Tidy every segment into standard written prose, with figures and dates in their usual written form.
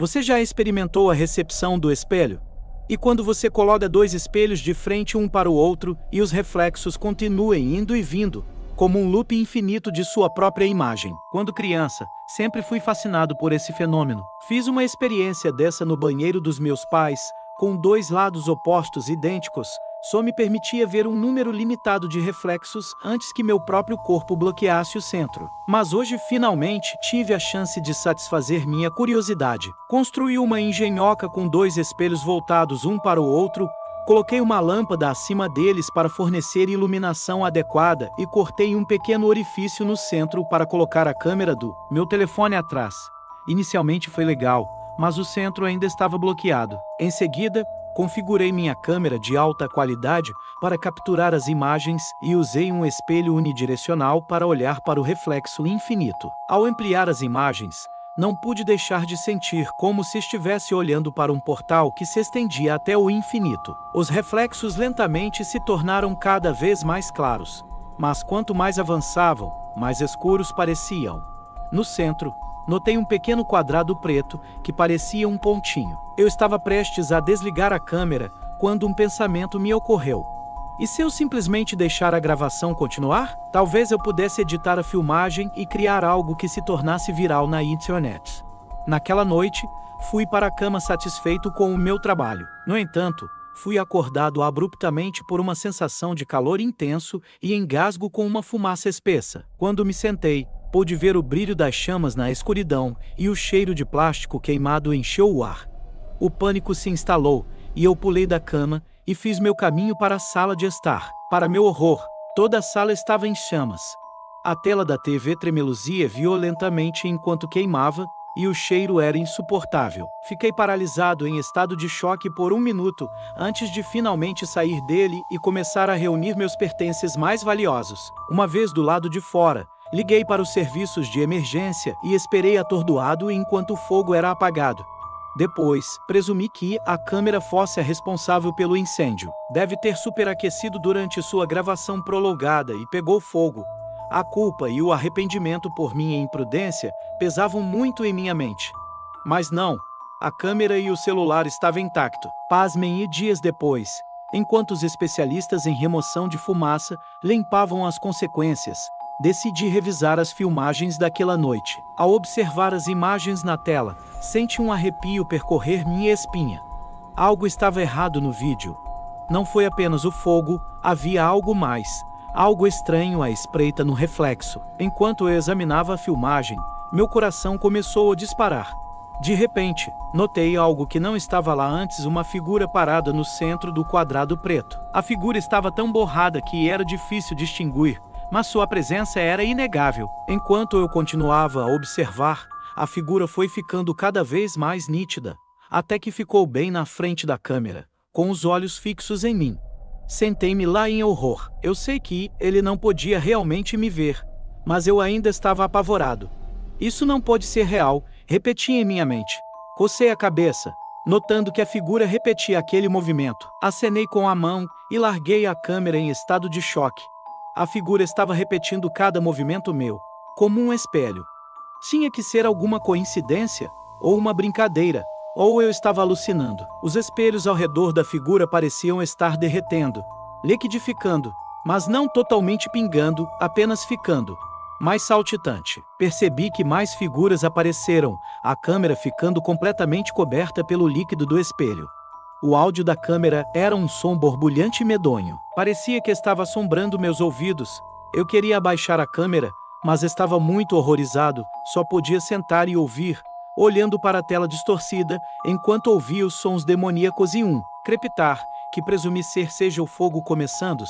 Você já experimentou a recepção do espelho? E quando você coloca dois espelhos de frente um para o outro e os reflexos continuem indo e vindo, como um loop infinito de sua própria imagem. Quando criança, sempre fui fascinado por esse fenômeno. Fiz uma experiência dessa no banheiro dos meus pais, com dois lados opostos idênticos. Só me permitia ver um número limitado de reflexos antes que meu próprio corpo bloqueasse o centro. Mas hoje finalmente tive a chance de satisfazer minha curiosidade. Construí uma engenhoca com dois espelhos voltados um para o outro, coloquei uma lâmpada acima deles para fornecer iluminação adequada e cortei um pequeno orifício no centro para colocar a câmera do meu telefone atrás. Inicialmente foi legal, mas o centro ainda estava bloqueado. Em seguida, configurei minha câmera de alta qualidade para capturar as imagens e usei um espelho unidirecional para olhar para o reflexo infinito. Ao ampliar as imagens, não pude deixar de sentir como se estivesse olhando para um portal que se estendia até o infinito. Os reflexos lentamente se tornaram cada vez mais claros, mas quanto mais avançavam, mais escuros pareciam. No centro, notei um pequeno quadrado preto que parecia um pontinho. Eu estava prestes a desligar a câmera quando um pensamento me ocorreu. E se eu simplesmente deixar a gravação continuar? Talvez eu pudesse editar a filmagem e criar algo que se tornasse viral na internet. Naquela noite, fui para a cama satisfeito com o meu trabalho. No entanto, fui acordado abruptamente por uma sensação de calor intenso e engasgo com uma fumaça espessa. Quando me sentei, pude ver o brilho das chamas na escuridão e o cheiro de plástico queimado encheu o ar. O pânico se instalou e eu pulei da cama e fiz meu caminho para a sala de estar. Para meu horror, toda a sala estava em chamas. A tela da TV tremeluzia violentamente enquanto queimava e o cheiro era insuportável. Fiquei paralisado em estado de choque por 1 minuto antes de finalmente sair dele e começar a reunir meus pertences mais valiosos. Uma vez do lado de fora, liguei para os serviços de emergência e esperei atordoado enquanto o fogo era apagado. Depois, presumi que a câmera fosse a responsável pelo incêndio. Deve ter superaquecido durante sua gravação prolongada e pegou fogo. A culpa e o arrependimento por minha imprudência pesavam muito em minha mente. Mas não, a câmera e o celular estavam intactos. Pasmem, e dias depois, enquanto os especialistas em remoção de fumaça limpavam as consequências, decidi revisar as filmagens daquela noite. Ao observar as imagens na tela, senti um arrepio percorrer minha espinha. Algo estava errado no vídeo. Não foi apenas o fogo, havia algo mais. Algo estranho à espreita no reflexo. Enquanto eu examinava a filmagem, meu coração começou a disparar. De repente, notei algo que não estava lá antes, uma figura parada no centro do quadrado preto. A figura estava tão borrada que era difícil distinguir, mas sua presença era inegável. Enquanto eu continuava a observar, a figura foi ficando cada vez mais nítida, até que ficou bem na frente da câmera, com os olhos fixos em mim. Sentei-me lá em horror. Eu sei que ele não podia realmente me ver, mas eu ainda estava apavorado. Isso não pode ser real, repeti em minha mente. Cocei a cabeça, notando que a figura repetia aquele movimento. Acenei com a mão e larguei a câmera em estado de choque. A figura estava repetindo cada movimento meu, como um espelho. Tinha que ser alguma coincidência, ou uma brincadeira, ou eu estava alucinando. Os espelhos ao redor da figura pareciam estar derretendo, liquidificando, mas não totalmente pingando, apenas ficando mais saltitante. Percebi que mais figuras apareceram, a câmera ficando completamente coberta pelo líquido do espelho. O áudio da câmera era um som borbulhante e medonho. Parecia que estava assombrando meus ouvidos. Eu queria abaixar a câmera, mas estava muito horrorizado, só podia sentar e ouvir, olhando para a tela distorcida, enquanto ouvia os sons demoníacos e um crepitar, que presumi seja o fogo começando.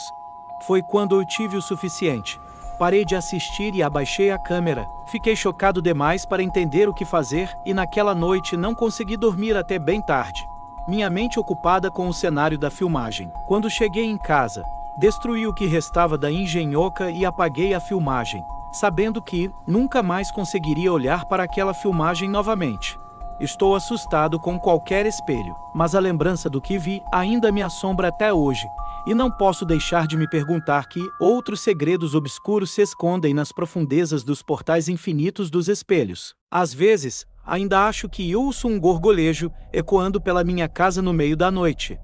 Foi quando eu tive o suficiente. Parei de assistir e abaixei a câmera. Fiquei chocado demais para entender o que fazer e naquela noite não consegui dormir até bem tarde. Minha mente ocupada com o cenário da filmagem. Quando cheguei em casa, destruí o que restava da engenhoca e apaguei a filmagem, sabendo que nunca mais conseguiria olhar para aquela filmagem novamente. Estou assustado com qualquer espelho, mas a lembrança do que vi ainda me assombra até hoje, e não posso deixar de me perguntar que outros segredos obscuros se escondem nas profundezas dos portais infinitos dos espelhos. Às vezes, ainda acho que ouço um gorgolejo ecoando pela minha casa no meio da noite.